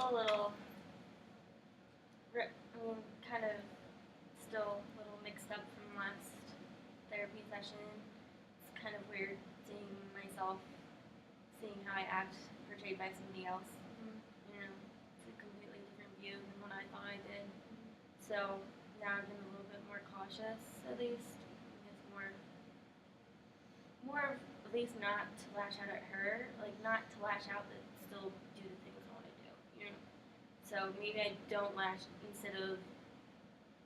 a little, kind of still a little mixed up from last therapy session. It's kind of weird seeing myself, seeing how I act portrayed by somebody else. You know, it's a completely different view than what I thought I did. So now I've been a little bit more cautious, at least. I guess more of at least not to lash out at her, like not to lash out, but still do the things I want to do. You know. So maybe I don't lash instead of,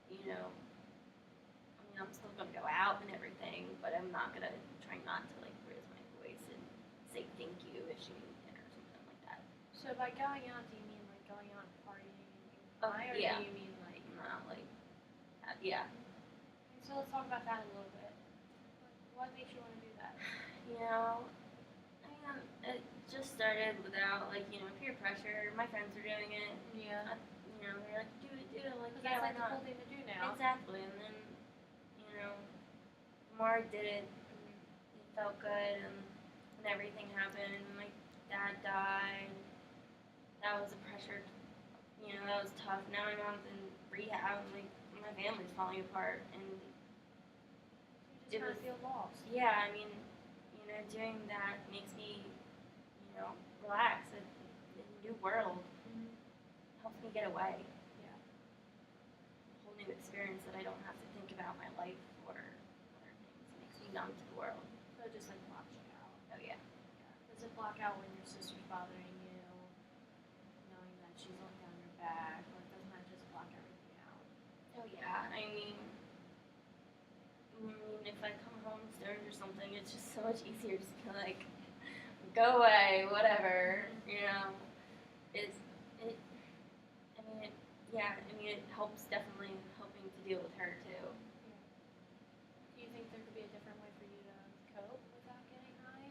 you know, I mean, I'm still gonna go out and everything, but I'm not gonna try not to like raise my voice and say thank you if she needs it or something like that. So by going out, do you mean like going out and partying or Yeah. do you mean like Not like, yeah. So let's talk about that a little bit. What makes you want to do that? You know, I mean, it just started without like peer pressure. My friends were doing it. Yeah. They're like, do it. Like, Because yeah, that's why like the not? cool thing to do now. Exactly, and then the more I did it, it felt good, and everything happened. And my dad died. That was a pressure. That was tough. Now my mom's in rehab. And, like my family's falling apart, and You just kind of feel lost. yeah, I mean, doing that makes me, relax. A new world helps me get away. Yeah. A whole new experience that I don't have to think about my life or other things. It makes me numb to the world. So it just like blocks you out. Oh yeah. Does it block out when your sister's bothering you, knowing that she's looking down your back? Or doesn't that just block everything out? Oh yeah. I mean, if I come home stoned or something, it's just so much easier to be like, go away, whatever. It helps definitely helping to deal with her too. Yeah. Do you think there could be a different way for you to cope without getting high?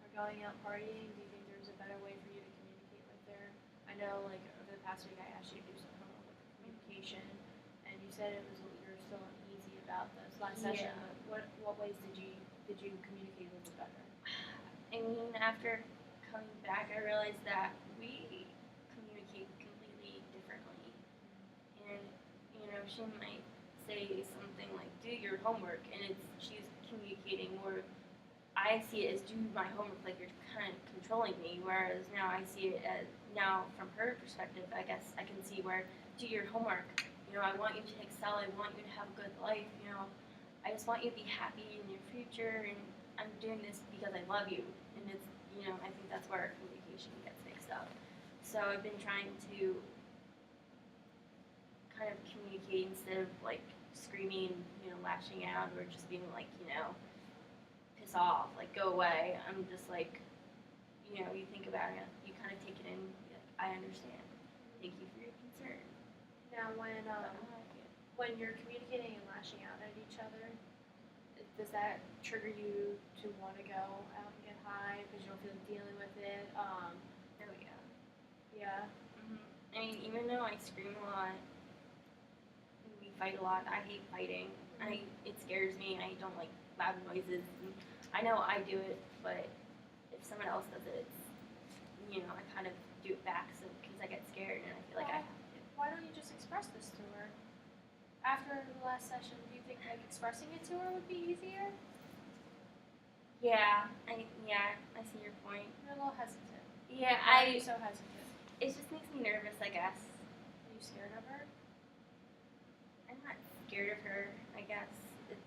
Or going out partying? Do you think there's a better way for you to communicate with her? I know, like, over the past week I asked you to do some homework with communication, and you said you're still uneasy about this last session. But what ways did you communicate a little bit better? I mean, after coming back, I realized that we communicate completely differently. And, she might say something like, do your homework, and she's communicating more. I see it as do my homework, like you're kind of controlling me, whereas now I see it as, now from her perspective, I guess I can see where, do your homework. I want you to excel, I want you to have a good life, I just want you to be happy in your future, and I'm doing this because I love you. And it's, I think that's where our communication gets mixed up. So I've been trying to kind of communicate instead of like screaming, lashing out, or just being like, piss off, like go away. I'm just like, you think about it, you kind of take it in, like, I understand. Thank you for your concern. Now, when you're communicating and lashing out at each other, does that trigger you to want to go out and get high because you don't feel like dealing with it? Oh yeah. Yeah. I mean, even though I scream a lot, and we fight a lot, I hate fighting. It scares me. I don't like loud noises. And I know I do it, but if someone else does it, it's, I kind of do it back, so because I get scared and I feel like I have to. Why don't you just express this to her? After the last session, do you think like expressing it to her would be easier? Yeah, I see your point. You're a little hesitant. Yeah, Why are you so hesitant? It just makes me nervous, I guess. Are you scared of her? I'm not scared of her, I guess. Are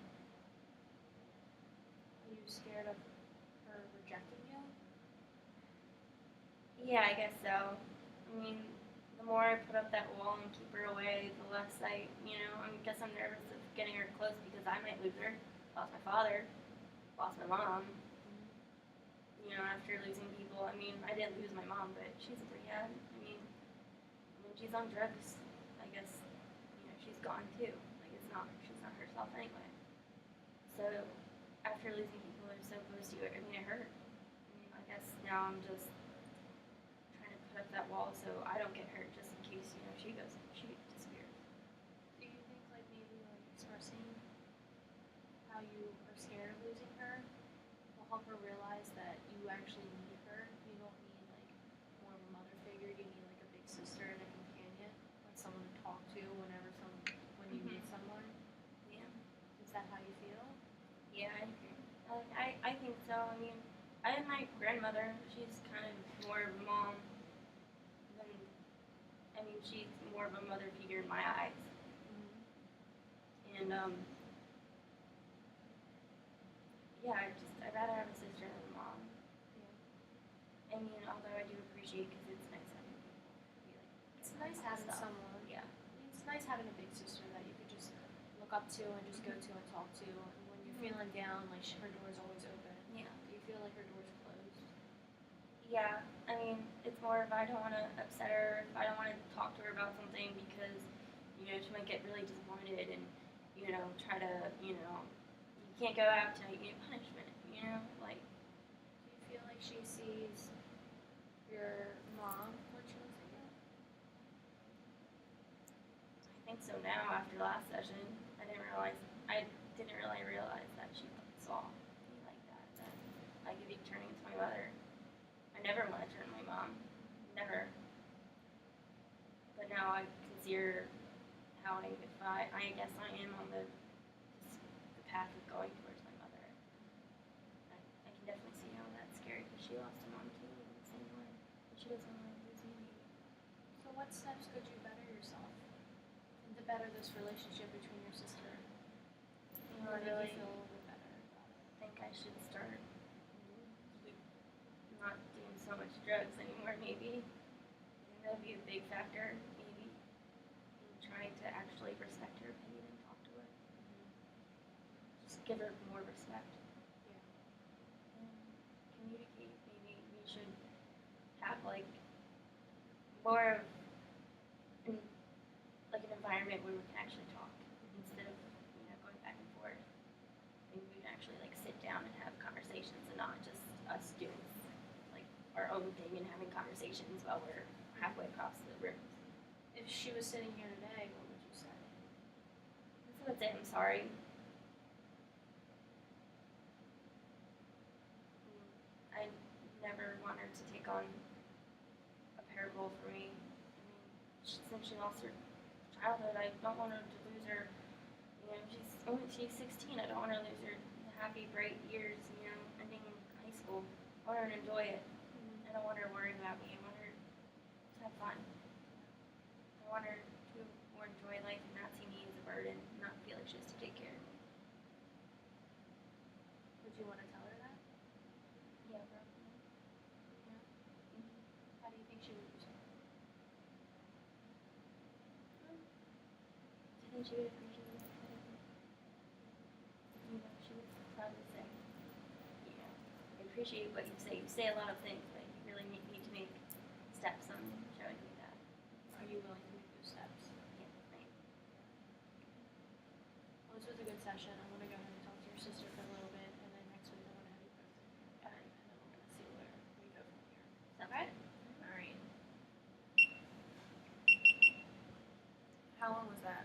you scared of her rejecting you? Yeah, I guess so. I mean, the more I put up that wall and keep her away, the less I guess I'm nervous of getting her close because I might lose her. Lost my father, lost my mom. After losing people, I mean, I didn't lose my mom, but she's in rehab. I mean, when she's on drugs, I guess, she's gone too. Like, she's not herself anyway. So, after losing people that are so close to you, I mean, it hurt. I guess now I'm just trying to put up that wall so I don't get hurt, just in case, she disappears. Do you think like maybe like expressing how you are scared of losing her will help her realize that you actually need her? You don't need like more of a mother figure, you need like a big sister I think so. I mean, I have my grandmother. She's kind of more of a mom than, I mean, she's more of a mother figure in my eyes. And, yeah, I'd rather have a sister than a mom. I mean, although I do appreciate because it's nice having people be like, It's nice having stuff. someone. Yeah. It's nice having a big sister that you could just look up to and just go to and talk to. And when you're feeling down, like her door's always open. Yeah. Do you feel like her door's closed? Yeah, I mean, it's more if I don't want to upset her, if I don't want to talk to her about something because, you know, she might get really disappointed and, you know, try to, you know, you can't go out tonight, you get punishment, you know, like, Do you feel like she sees your mom when she looks at you? I think so now after last session. I didn't really realize that she saw me like that, that I could be turning into my mother. I never want to turn to my mom, never. But now I can see her how I guess I am on the path of going towards my mother. I can definitely see how that's scary because she lost a mom too in the same way. But she doesn't want to lose me. So what steps could you better yourself and to better this relationship between your sister? You know, Or I make really you feel a little bit better about it? think I should start not doing so much drugs anymore, maybe. I think that would be a big factor, maybe. In trying to actually respect her opinion and talk to her. Just give her more respect. Yeah. And communicate. Maybe we should have like more of like an environment where we can actually talk instead of, you know, going back and forth. Maybe we can actually like sit down and have conversations and not just us doing like our own thing and having conversations while we're halfway across the room. If she was sitting here today, what would you say? So I'd say I'm sorry. I never want her to take on a parable for me. I mean, since she lost her childhood, I don't want her to lose her. You know, she's 16. I don't want her to lose her happy, bright years. You know, ending high school. I want her to enjoy it. I don't want her worrying about me. I want her to have fun. I want her to more enjoy life and not see me as a burden, and not feel like she has to take care of me. Would you want to tell her that? Yeah, probably. How do you think she would respond? I think she would appreciate it. You know, she would probably say, you know, I appreciate what you say. You say a lot of things, but you really need to make steps on showing me that. Are you willing to make those steps? Yeah, right. Well, this was a good session. I'm going to go ahead and talk to your sister for a little bit, and then next week I'm going to have you posted. And then we're going to see where we go from here. Sounds Okay? good. All right. How long was that?